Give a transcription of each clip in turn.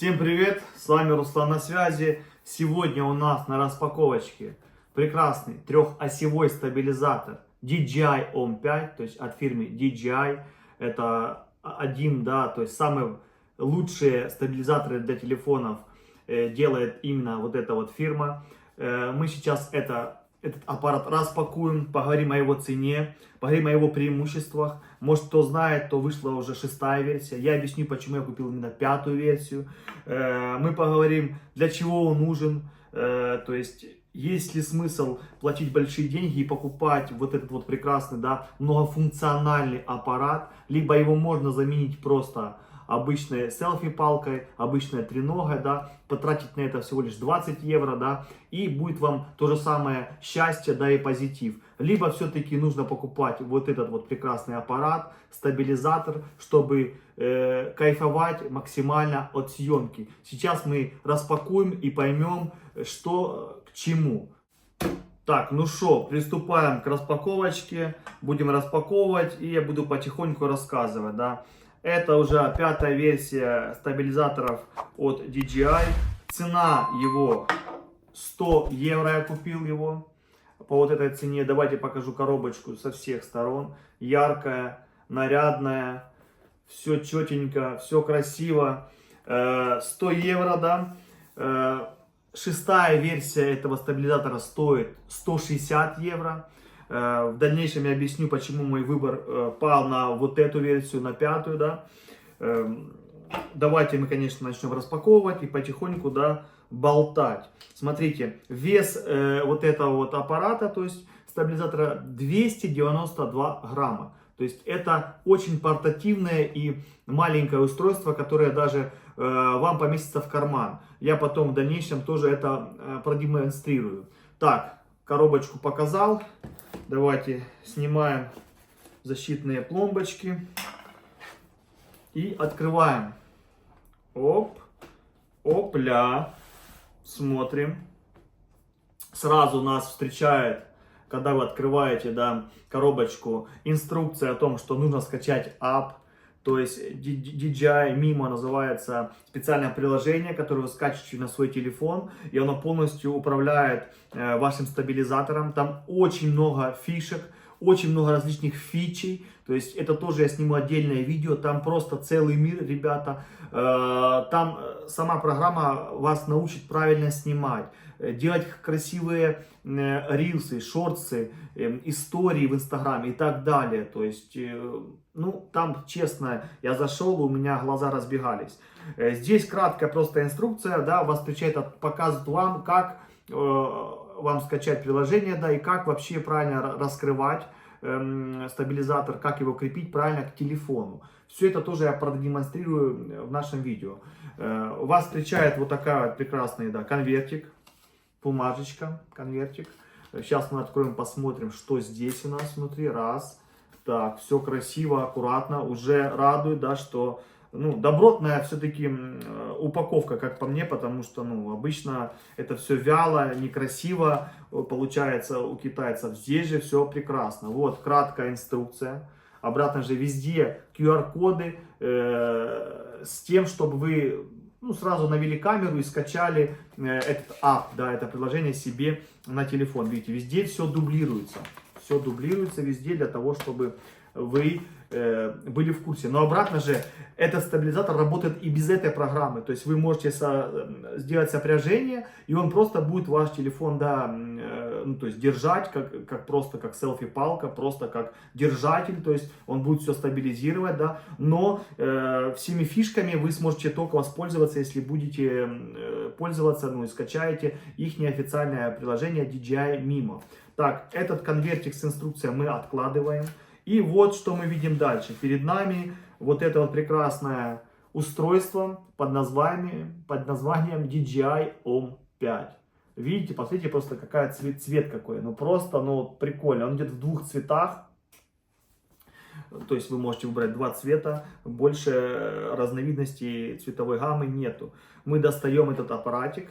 Всем привет, с вами Руслан на связи. Сегодня у нас на распаковочке прекрасный трехосевой стабилизатор DJI OM5, то есть от фирмы DJI. Это один, да, то есть самые лучшие стабилизаторы для телефонов делает именно вот эта вот фирма. Мы сейчас этот аппарат распакуем, поговорим о его цене, поговорим о его преимуществах. Может, кто знает, то вышла уже 6-я версия. Я объясню, почему я купил именно 5-ю версию. Мы поговорим, для чего он нужен. То есть, есть ли смысл платить большие деньги и покупать вот этот вот прекрасный, да, многофункциональный аппарат. Либо его можно заменить просто обычной селфи-палкой, обычной треногой, да, потратить на это всего лишь 20 евро, да, и будет вам то же самое счастье, да, и позитив. Либо все-таки нужно покупать вот этот вот прекрасный аппарат, стабилизатор, чтобы кайфовать максимально от съемки. Сейчас мы распакуем и поймем, что к чему. Так, ну что, приступаем к распаковочке. Будем распаковывать, и я буду потихоньку рассказывать, да. Это уже 5-я версия стабилизаторов от DJI. Цена его 100 евро, я купил его по вот этой цене. Давайте покажу коробочку со всех сторон. Яркая, нарядная, все четенько, все красиво. 100 евро, да. 6-я версия этого стабилизатора стоит 160 евро. В дальнейшем я объясню, почему мой выбор пал на вот эту версию, на 5-ю, да. Давайте мы, конечно, начнем распаковывать и потихоньку, да, болтать. Смотрите, вес вот этого вот аппарата, то есть стабилизатора, 292 грамма. То есть это очень портативное и маленькое устройство, которое даже вам поместится в карман. Я потом в дальнейшем тоже это продемонстрирую. Так, коробочку показал. Давайте снимаем защитные пломбочки и открываем. Оп, опля, смотрим. Сразу нас встречает, когда вы открываете, да, коробочку, инструкция о том, что нужно скачать app. То есть DJI Mimo называется специальное приложение, которое вы скачиваете на свой телефон, и оно полностью управляет вашим стабилизатором. Там очень много фишек, очень много различных фичей. То есть это тоже я сниму отдельное видео, там просто целый мир, ребята. Там сама программа вас научит правильно снимать, делать красивые рилсы, шортсы, истории в инстаграме и так далее. То есть, ну, там, честно, я зашел, у меня глаза разбегались. Здесь краткая просто инструкция, да, вас встречает, показывает вам, как вам скачать приложение, да, и как вообще правильно раскрывать стабилизатор, как его крепить правильно к телефону. Все это тоже я продемонстрирую в нашем видео. Вас встречает вот такая прекрасная, да, конвертик, бумажечка, конвертик. Сейчас мы откроем, посмотрим, что здесь у нас внутри. Раз. Так, все красиво, аккуратно. Уже радует, да, что, ну, добротная все-таки упаковка, как по мне, потому что, ну, обычно это все вяло, некрасиво получается у китайцев. Здесь же все прекрасно. Вот, краткая инструкция. Обратно же везде QR-коды с тем, чтобы вы, ну, сразу навели камеру и скачали этот app, да, это приложение себе на телефон. Видите, везде все дублируется. Все дублируется везде для того, чтобы вы были в курсе. Но обратно же, этот стабилизатор работает и без этой программы. То есть вы можете сделать сопряжение, и он просто будет ваш телефон, да, ну, то есть держать, как просто как селфи-палка, просто как держатель. То есть он будет все стабилизировать, да. Но всеми фишками вы сможете только воспользоваться, если будете пользоваться, ну, и скачаете их неофициальное приложение DJI Mimo. Так, этот конвертик с инструкцией мы откладываем. И вот что мы видим дальше. Перед нами вот это вот прекрасное устройство под названием DJI OM5. Видите, посмотрите просто какая цвет какой. Ну просто, ну прикольно. Он идет в двух цветах. То есть вы можете выбрать два цвета. Больше разновидностей цветовой гаммы нету. Мы достаем этот аппаратик.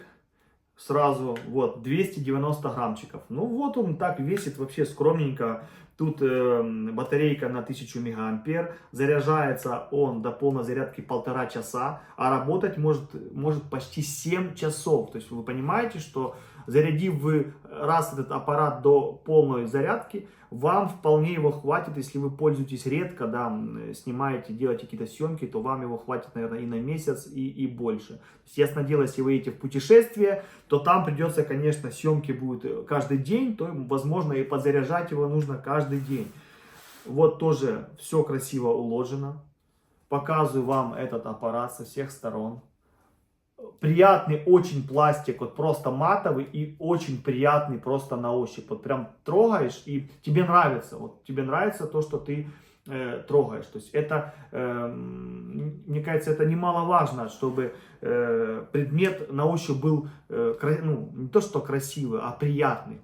сразу, вот, 290 граммчиков. Ну вот он так весит вообще скромненько. Тут батарейка на 1000 мегаампер, заряжается он до полной зарядки 1,5 часа, а работать может почти 7 часов. То есть вы понимаете, что зарядив вы раз этот аппарат до полной зарядки, вам вполне его хватит, если вы пользуетесь редко, да, снимаете, делаете какие-то съемки, то вам его хватит, наверное, и на месяц, и больше. То есть, ясно дело, если вы едете в путешествие, то там придется, конечно, съемки будут каждый день, то, возможно, и подзаряжать его нужно каждый день. Вот тоже все красиво уложено. Показываю вам этот аппарат со всех сторон. Приятный очень пластик, вот просто матовый и очень приятный просто на ощупь. Вот прям трогаешь и тебе нравится. Вот тебе нравится то, что ты трогаешь. То есть это, мне кажется, это немаловажно, чтобы предмет на ощупь был, ну, не то что красивый, а приятный.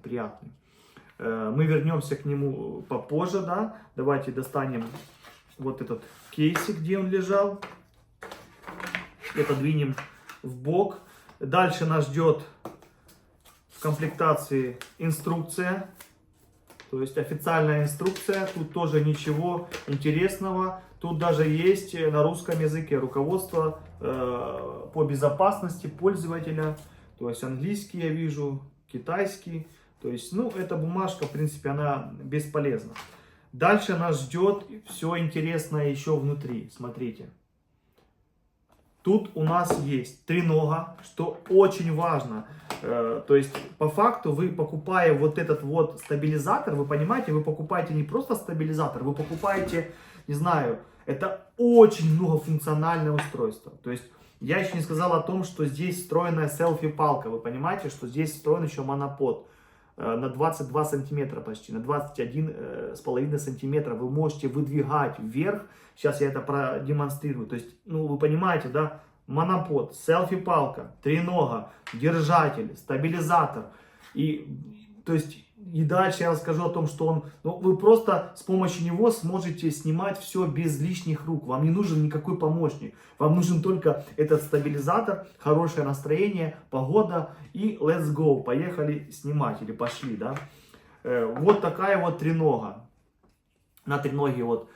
Мы вернемся к нему попозже, да. Давайте достанем вот этот кейсик, где он лежал. Это двинем в бок. Дальше нас ждет в комплектации инструкция. То есть официальная инструкция. Тут тоже ничего интересного. Тут даже есть на русском языке руководство по безопасности пользователя. То есть английский я вижу, китайский. То есть, ну, эта бумажка, в принципе, она бесполезна. Дальше нас ждет все интересное еще внутри. Смотрите. Тут у нас есть тренога, что очень важно. То есть, по факту, вы покупая вот этот вот стабилизатор, вы понимаете, вы покупаете не просто стабилизатор, вы покупаете, не знаю, это очень многофункциональное устройство. То есть, я еще не сказал о том, что здесь встроенная селфи-палка. Вы понимаете, что здесь встроен еще монопод на 22 сантиметра почти, на 21,5 сантиметра вы можете выдвигать вверх. Сейчас я это продемонстрирую. То есть, ну, вы понимаете, да, монопод, селфи-палка, тренога, держатель, стабилизатор. То есть, и дальше я расскажу о том, что он, ну, вы просто с помощью него сможете снимать все без лишних рук. Вам не нужен никакой помощник. Вам нужен только этот стабилизатор, хорошее настроение, погода и let's go. Поехали снимать или пошли, да. Вот такая вот тренога. На треноге вот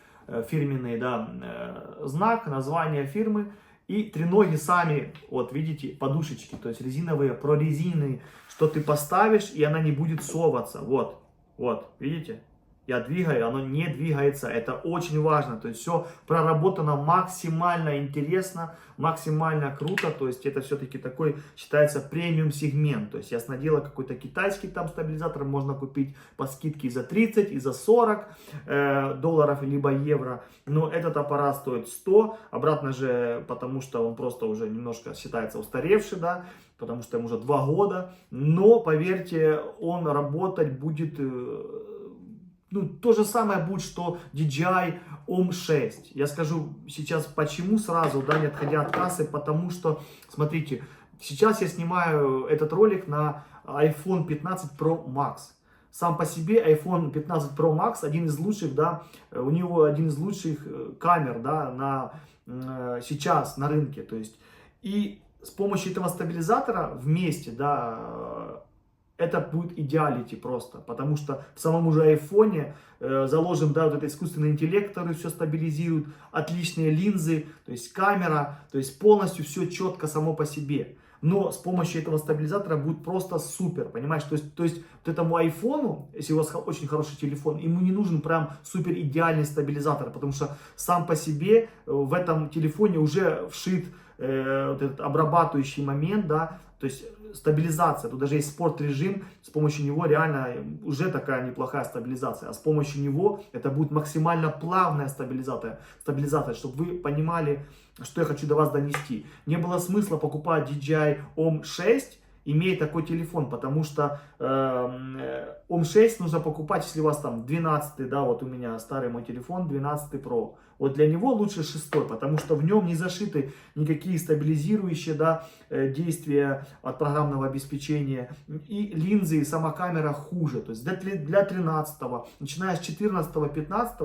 фирменный, да, знак, название фирмы. И треноги сами, вот видите, подушечки, то есть резиновые, прорезиненные, что ты поставишь, и она не будет соваться. Вот, вот, видите? Я двигаю, оно не двигается. Это очень важно. То есть все проработано максимально интересно, максимально круто. То есть это все-таки такой, считается, премиум сегмент. То есть, ясно дело, какой-то китайский там стабилизатор можно купить по скидке и за 30, и за 40 долларов, либо евро. Но этот аппарат стоит 100. Обратно же, потому что он просто уже немножко считается устаревший, да. Потому что ему уже 2 года. Но, поверьте, он работать будет... Ну, то же самое будет, что DJI OM 6. Я скажу сейчас почему сразу, да, не отходя от кассы, потому что, смотрите, сейчас я снимаю этот ролик на iPhone 15 Pro Max. Сам по себе iPhone 15 Pro Max один из лучших, да, у него один из лучших камер, да, сейчас на рынке. То есть, и с помощью этого стабилизатора вместе, да, это будет идеалити просто, потому что в самом уже айфоне заложен, да, вот этот искусственный интеллект, который все стабилизирует, отличные линзы, то есть камера, то есть полностью все четко само по себе. Но с помощью этого стабилизатора будет просто супер, понимаешь? То есть вот этому айфону, если у вас очень хороший телефон, ему не нужен прям супер идеальный стабилизатор, потому что сам по себе в этом телефоне уже вшит вот этот обрабатывающий момент, да, то есть стабилизация, тут даже есть спорт-режим, с помощью него реально уже такая неплохая стабилизация, а с помощью него это будет максимально плавная стабилизация, чтобы вы понимали, что я хочу до вас донести. Не было смысла покупать DJI OM 6, имея такой телефон, потому что OM 6 нужно покупать, если у вас там 12, да, вот у меня старый мой телефон, 12 Pro. Вот для него лучше 6, потому что в нем не зашиты никакие стабилизирующие, да, действия от программного обеспечения. И линзы, и сама камера хуже. То есть для 13, начиная с 14, 15,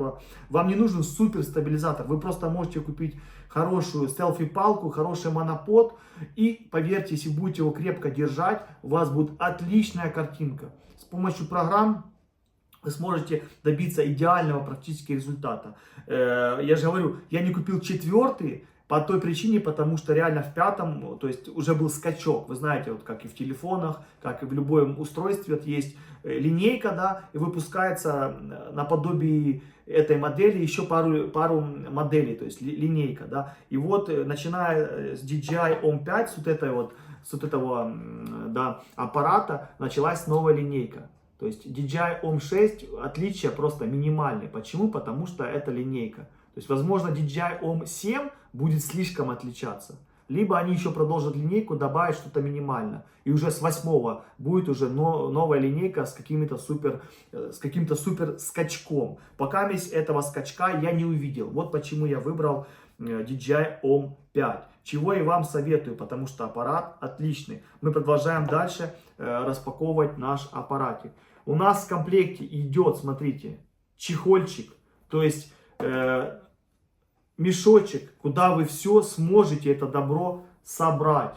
вам не нужен супер стабилизатор. Вы просто можете купить хорошую селфи-палку, хороший монопод. И поверьте, если будете его крепко держать, держать, у вас будет отличная картинка. С помощью программ вы сможете добиться идеального практически результата. Я же говорю, я не купил 4-й по той причине, потому что реально в 5-м, то есть уже был скачок. Вы знаете, вот как и в телефонах, как и в любом устройстве, вот есть линейка, да, и выпускается наподобие этой модели еще пару моделей, то есть линейка, да. И вот начиная с DJI OM5, с вот этого да, аппарата, началась новая линейка. То есть DJI OM6 отличия просто минимальные. Почему? Потому что это линейка. То есть, возможно, DJI OM7 будет слишком отличаться. Либо они еще продолжат линейку, добавят что-то минимально. И уже с 8-го будет уже новая линейка с каким-то супер скачком. Пока этого скачка я не увидел. Вот почему я выбрал DJI OM5. Чего и вам советую, потому что аппарат отличный. Мы продолжаем дальше распаковывать наш аппаратик. У нас в комплекте идет, смотрите, чехольчик, то есть мешочек, куда вы все сможете это добро собрать.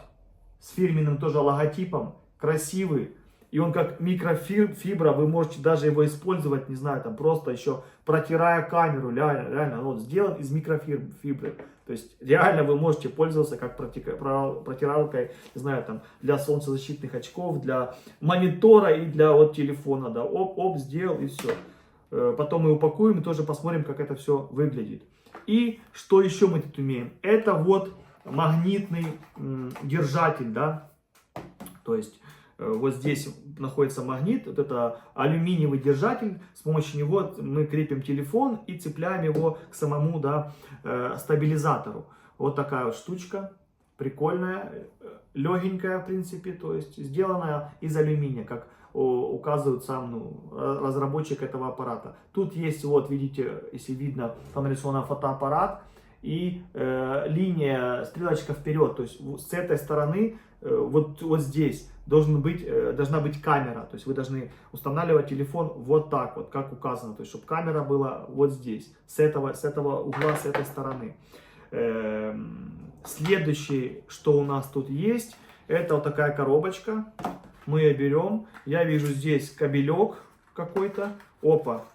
С фирменным тоже логотипом, красивый. И он как микрофибра, вы можете даже его использовать, не знаю, там просто еще протирая камеру. Реально, он сделан из микрофибры. То есть реально вы можете пользоваться как протиралкой, не знаю, там для солнцезащитных очков, для монитора и для вот телефона. Да, оп, сделал и все. Потом мы упакуем и тоже посмотрим, как это все выглядит. И что еще мы тут умеем? Это вот магнитный держатель, да, то есть вот здесь находится магнит, вот это алюминиевый держатель, с помощью него мы крепим телефон и цепляем его к самому, да, стабилизатору. Вот такая вот штучка, прикольная, легенькая в принципе, то есть сделанная из алюминия, как указывает сам разработчик этого аппарата. Тут есть, вот видите, если видно, там нарисован фотоаппарат и линия, стрелочка вперед, то есть с этой стороны, вот здесь должна быть камера, то есть вы должны устанавливать телефон вот так вот, как указано, то есть чтобы камера была вот здесь, с этого угла, с этой стороны. Следующее, что у нас тут есть, это вот такая коробочка. Мы ее берем. Я вижу здесь кабелек какой-то. Опа,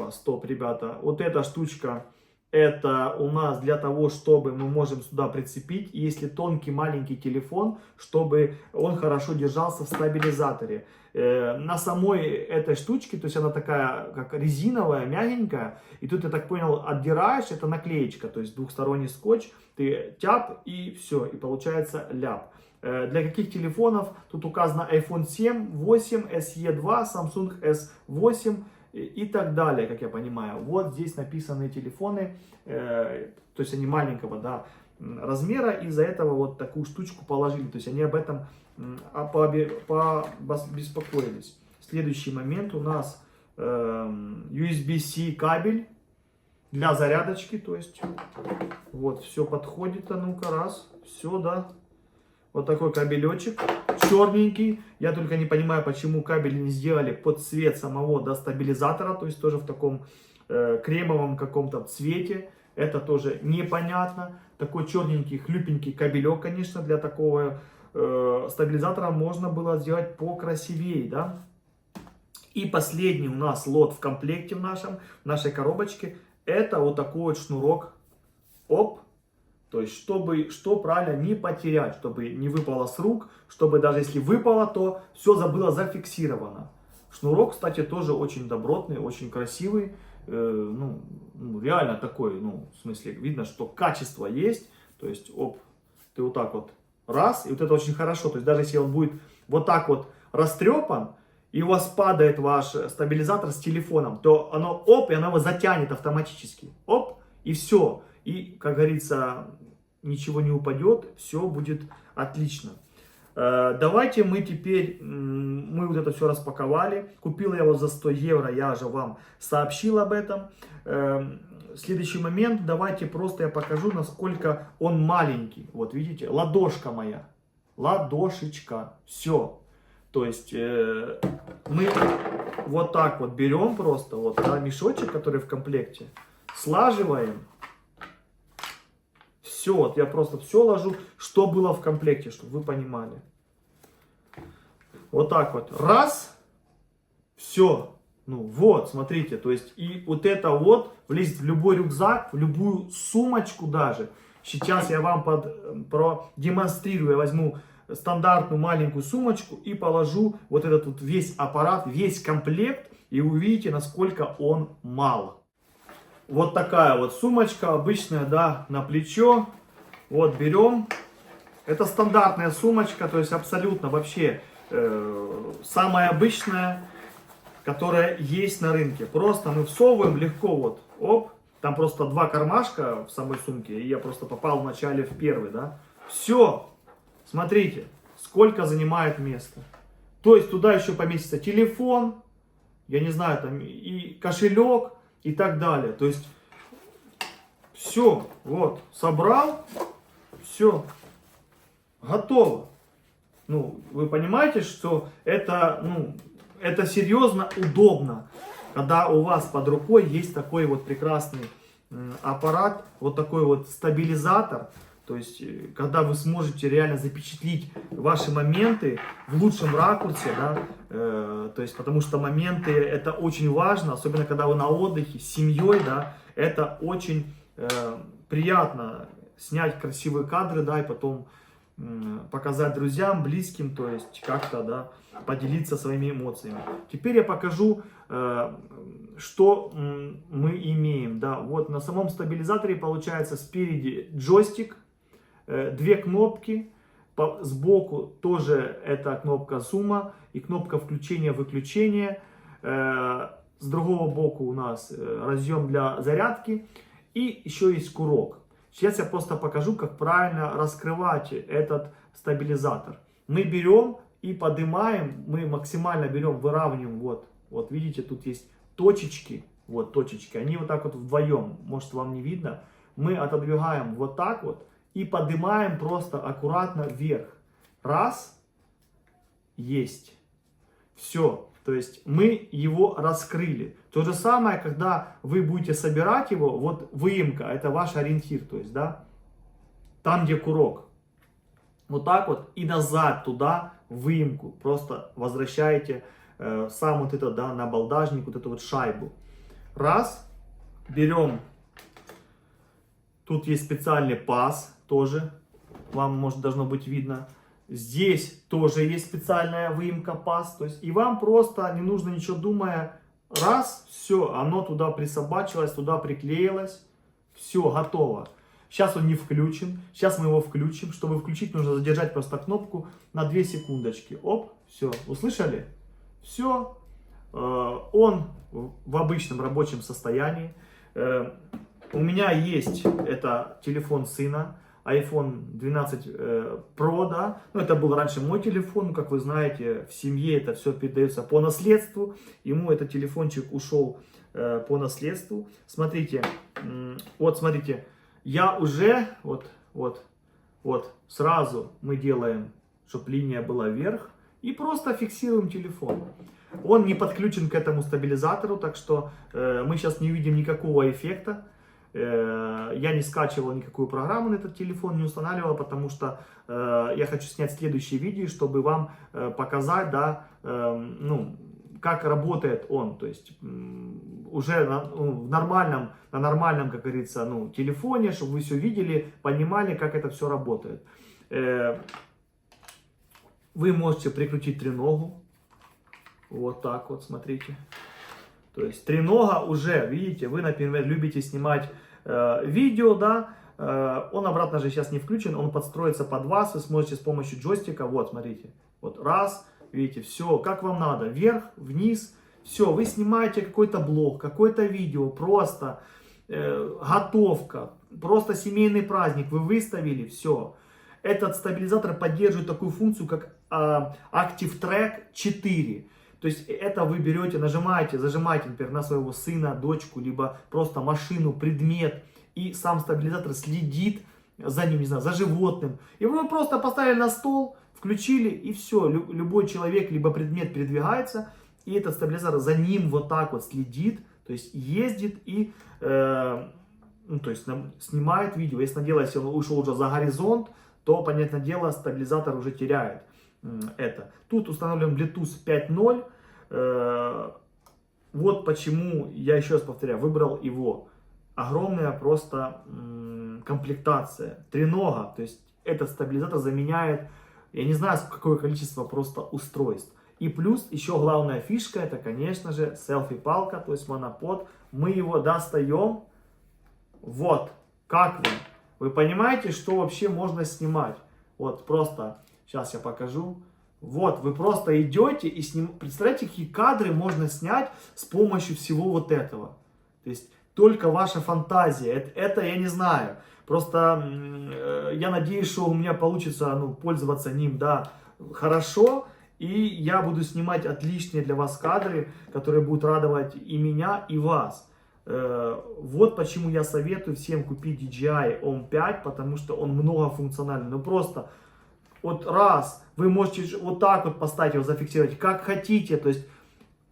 стоп, ребята. Вот эта штучка, это у нас для того, чтобы мы можем сюда прицепить, если тонкий маленький телефон, чтобы он хорошо держался в стабилизаторе. На самой этой штучке, то есть она такая, как резиновая, мягенькая, и тут, я так понял, отдираешь, это наклеечка, то есть двухсторонний скотч, ты тяп и все, и получается ляп. Для каких телефонов? Тут указано iPhone 7, 8, SE 2, Samsung S8 и так далее, как я понимаю. Вот здесь написаны телефоны, то есть они маленького, да, размера, из-за этого вот такую штучку положили, то есть они об этом побеспокоились. Следующий момент у нас USB-C кабель для зарядочки, то есть вот все подходит, а ну-ка раз, все, да. Вот такой кабелечек, черненький. Я только не понимаю, почему кабель не сделали под цвет самого, да, стабилизатора, то есть тоже в таком кремовом каком-то цвете. Это тоже непонятно. Такой черненький, хлюпенький кабелек, конечно, для такого стабилизатора можно было сделать покрасивее, да. И последний у нас лот в комплекте в нашей коробочке, это вот такой вот шнурок. Оп. То есть, что правильно не потерять, чтобы не выпало с рук, чтобы даже если выпало, то все было зафиксировано. Шнурок, кстати, тоже очень добротный, очень красивый, реально такой, в смысле, видно, что качество есть. То есть, оп, ты вот так вот раз, и вот это очень хорошо. То есть, даже если он будет вот так вот растрепан, и у вас падает ваш стабилизатор с телефоном, то оно, оп, и оно его затянет автоматически. Оп, и все. И, как говорится, ничего не упадет, все будет отлично. Давайте мы теперь, мы вот это все распаковали. Купил я его за 100 евро, я же вам сообщил об этом. Следующий момент, давайте просто я покажу, насколько он маленький. Вот видите, ладошка моя, ладошечка, все. То есть мы вот так вот берем просто, вот, да, мешочек, который в комплекте, слаживаем. Все, вот я просто все ложу, что было в комплекте, чтобы вы понимали. Вот так вот. Раз. Все. Ну вот, смотрите. То есть и вот это вот влезет в любой рюкзак, в любую сумочку даже. Сейчас я вам продемонстрирую. Я возьму стандартную маленькую сумочку и положу вот этот вот весь аппарат, весь комплект. И увидите, насколько он мал. Вот такая вот сумочка обычная, да, на плечо. Вот берем. Это стандартная сумочка, то есть абсолютно вообще самая обычная, которая есть на рынке. Просто мы всовываем легко вот, оп. Там просто два кармашка в самой сумке, и я просто попал вначале в первый, да. Все, смотрите, сколько занимает места. То есть туда еще поместится телефон, я не знаю, там и кошелек и так далее. То есть все, вот, собрал, все, готово. Ну, вы понимаете, что это, ну, это серьезно удобно, когда у вас под рукой есть такой вот прекрасный аппарат, вот такой вот стабилизатор. То есть, когда вы сможете реально запечатлеть ваши моменты в лучшем ракурсе, да, то есть, потому что моменты это очень важно, особенно когда вы на отдыхе с семьей, да, это очень приятно снять красивые кадры, да, и потом показать друзьям, близким, то есть как-то, да, поделиться своими эмоциями. Теперь я покажу, что мы имеем, да, вот на самом стабилизаторе получается спереди джойстик, две кнопки, сбоку тоже это кнопка зума и кнопка включения-выключения, с другого боку у нас разъем для зарядки и еще есть курок. Сейчас я просто покажу, как правильно раскрывать этот стабилизатор. Мы берем и поднимаем, мы максимально берем, выравниваем, вот видите, тут есть точечки, вот точечки, они вот так вот вдвоем, может вам не видно, мы отодвигаем вот так вот и поднимаем просто аккуратно вверх. Раз, есть, все. То есть мы его раскрыли. То же самое, когда вы будете собирать его, вот выемка, это ваш ориентир, то есть, да, там, где курок. Вот так вот и назад туда выемку. Просто возвращаете сам вот это, да, набалдажник, вот эту вот шайбу. Раз, берем, тут есть специальный паз, тоже, вам, может, должно быть видно. Здесь тоже есть специальная выемка паз, то есть и вам просто не нужно ничего думая, раз, все, оно туда присобачилось, туда приклеилось, все, готово. Сейчас он не включен, сейчас мы его включим, чтобы включить, нужно задержать просто кнопку на 2 секундочки, оп, все, услышали? Все, он в обычном рабочем состоянии, у меня есть, это телефон сына, iPhone 12 Pro, да, ну это был раньше мой телефон, как вы знаете, в семье это все передается по наследству, ему этот телефончик ушел по наследству. Смотрите, вот смотрите, я уже, вот, сразу мы делаем, чтобы линия была вверх, и просто фиксируем телефон. Он не подключен к этому стабилизатору, так что мы сейчас не видим никакого эффекта. Я не скачивал никакую программу на этот телефон, не устанавливал, потому что я хочу снять следующее видео, чтобы вам показать, да, ну, как работает он, то есть уже на нормальном, как говорится, ну, телефоне, чтобы вы все видели, понимали, как это все работает. Вы можете прикрутить треногу, вот так вот, смотрите. То есть тренога уже, видите, вы, например, любите снимать видео, да, он обратно же сейчас не включен, он подстроится под вас, вы сможете с помощью джойстика, вот, смотрите, вот раз, видите, все, как вам надо, вверх, вниз, все, вы снимаете какой-то блог, какое-то видео, просто готовка, просто семейный праздник, вы выставили, все. Этот стабилизатор поддерживает такую функцию, как Active Track 4. То есть это вы берете, нажимаете, зажимаете, например, на своего сына, дочку, либо просто машину, предмет, и сам стабилизатор следит за ним, не знаю, за животным. И вы его просто поставили на стол, включили, и все. Любой человек, либо предмет передвигается, и этот стабилизатор за ним вот так вот следит, то есть ездит и ну, то есть снимает видео. Если он ушел уже за горизонт, то, понятное дело, стабилизатор уже теряет. это. Тут установлен Bluetooth 5.0. Вот почему, я еще раз повторяю, выбрал его. Огромная просто комплектация, тренога, то есть этот стабилизатор заменяет, я не знаю, какое количество просто устройств. И плюс, еще главная фишка, это, конечно же, селфи-палка, то есть монопод. Мы его достаем, вот, как вы понимаете, что вообще можно снимать? Вот просто, сейчас я покажу. Вот, вы просто идете и представляете, какие кадры можно снять с помощью всего вот этого. То есть только ваша фантазия. Это я не знаю. Просто я надеюсь, что у меня получится пользоваться ним, да, хорошо. И я буду снимать отличные для вас кадры, которые будут радовать и меня, и вас. Вот почему я советую всем купить DJI Osmo 5, потому что он многофункциональный. Ну просто вот раз, вы можете вот так вот поставить его, зафиксировать, как хотите. То есть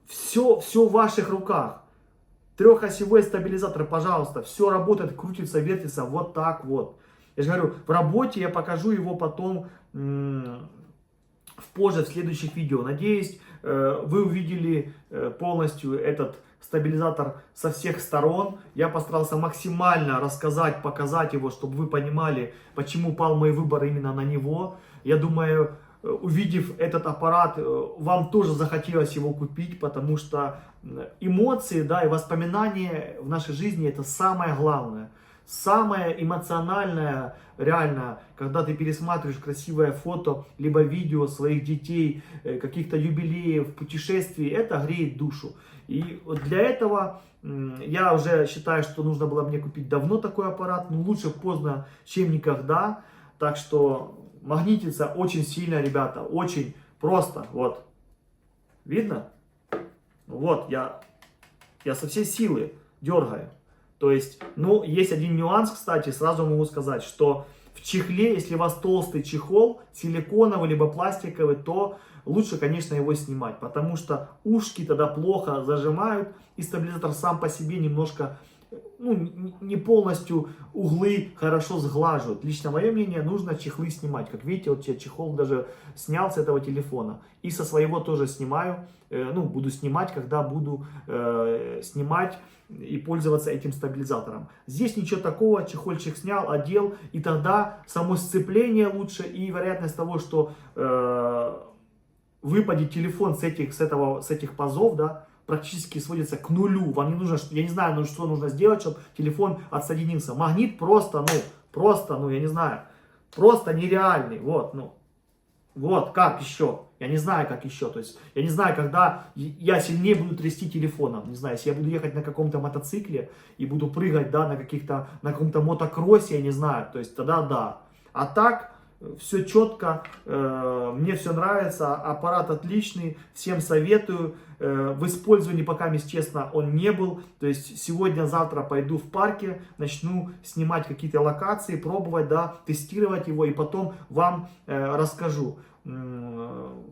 все в ваших руках. Трехосевой стабилизатор, пожалуйста, все работает, крутится, вертится вот так вот. Я же говорю, в работе я покажу его потом позже в следующих видео. Надеюсь, вы увидели полностью этот стабилизатор со всех сторон. Я постарался максимально рассказать, показать его, чтобы вы понимали, почему пал мой выбор именно на него. Я думаю, увидев этот аппарат, вам тоже захотелось его купить, потому что эмоции, да, и воспоминания в нашей жизни — это самое главное. Самое эмоциональное, реально, когда ты пересматриваешь красивое фото, либо видео своих детей, каких-то юбилеев, путешествий, это греет душу. И вот для этого я уже считаю, что нужно было мне купить давно такой аппарат, но лучше поздно, чем никогда. Так что магнитится очень сильно, ребята, очень просто, вот. Видно? Вот, я со всей силы дергаю. То есть, ну, есть один нюанс, кстати, сразу могу сказать, что в чехле, если у вас толстый чехол, силиконовый либо пластиковый, то лучше, конечно, его снимать, потому что ушки тогда плохо зажимают, и стабилизатор сам по себе немножко, ну, не полностью углы хорошо сглаживают. Лично мое мнение, нужно чехлы снимать. Как видите, вот я чехол даже снял с этого телефона. И со своего тоже снимаю. Ну, буду снимать, когда буду снимать и пользоваться этим стабилизатором. Здесь ничего такого, чехольчик снял, одел, и тогда само сцепление лучше, и вероятность того, что выпадет телефон с этих пазов, да, практически сводится к нулю. Вам не нужно, я не знаю, что нужно сделать, чтобы телефон отсоединился. Магнит просто, я не знаю, просто нереальный. Вот, как еще? Я не знаю, как еще. То есть, я не знаю, когда я сильнее буду трясти телефоном. Не знаю, если я буду ехать на каком-то мотоцикле и буду прыгать, да, на каком-то мотокроссе, я не знаю. То есть, тогда да. А так, все четко, мне все нравится, аппарат отличный, всем советую. В использовании пока, честно, он не был. То есть сегодня-завтра пойду в парке, начну снимать какие-то локации, пробовать, да, тестировать его, и потом вам расскажу.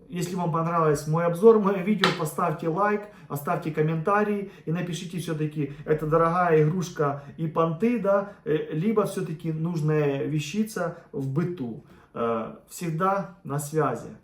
Если вам понравился мой обзор, мое видео, поставьте лайк, оставьте комментарий и напишите все-таки, это дорогая игрушка и понты, да, либо все-таки нужная вещица в быту. Всегда на связи.